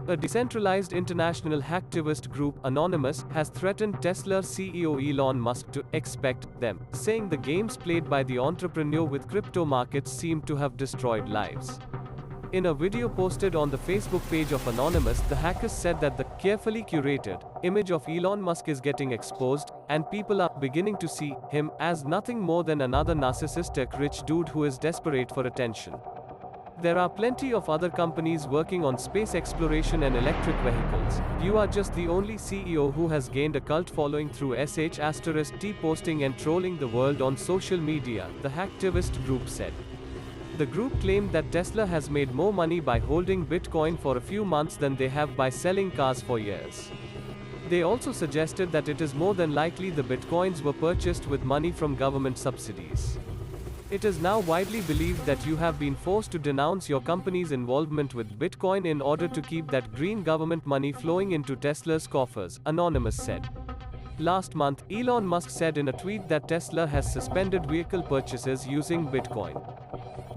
A decentralized international hacktivist group, Anonymous, has threatened Tesla CEO Elon Musk to expect them, saying the games played by the entrepreneur with crypto markets seem to have destroyed lives. In a video posted on the Facebook page of Anonymous, the hackers said that the carefully curated image of Elon Musk is getting exposed, and people are beginning to see him as nothing more than another narcissistic rich dude who is desperate for attention. There are plenty of other companies working on space exploration and electric vehicles. You are just the only CEO who has gained a cult following through sh*t posting and trolling the world on social media, the hacktivist group said. The group claimed that Tesla has made more money by holding Bitcoin for a few months than they have by selling cars for years. They also suggested that it is more than likely the Bitcoins were purchased with money from government subsidies. It is now widely believed that you have been forced to denounce your company's involvement with Bitcoin in order to keep that green government money flowing into Tesla's coffers, Anonymous said. Last month, Elon Musk said in a tweet that Tesla has suspended vehicle purchases using Bitcoin.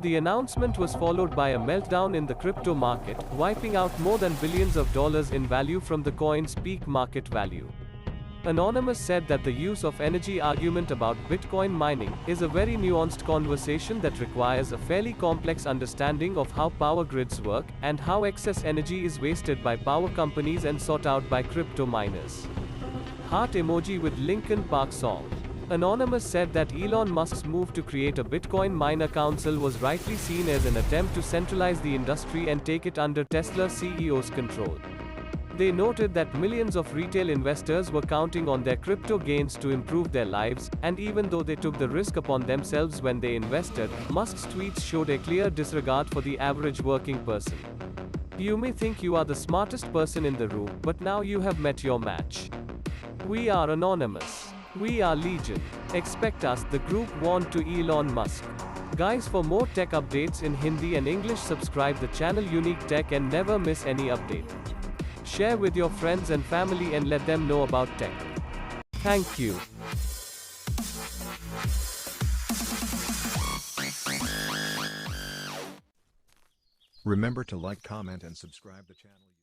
The announcement was followed by a meltdown in the crypto market, wiping out more than billions of dollars in value from the coin's peak market value. Anonymous said that the use of energy argument about Bitcoin mining is a very nuanced conversation that requires a fairly complex understanding of how power grids work, and how excess energy is wasted by power companies and sought out by crypto miners. Heart emoji with Linkin Park song. Anonymous said that Elon Musk's move to create a Bitcoin miner council was rightly seen as an attempt to centralize the industry and take it under Tesla CEO's control. They noted that millions of retail investors were counting on their crypto gains to improve their lives, and even though they took the risk upon themselves when they invested, Musk's tweets showed a clear disregard for the average working person. You may think you are the smartest person in the room, but now you have met your match. We are Anonymous. We are Legion. Expect us, the group warned to Elon Musk. Guys, for more tech updates in Hindi and English, subscribe the channel Unique Tech and never miss any update. Share with your friends and family and let them know about tech. Thank you. Remember to like, comment and subscribe the channel.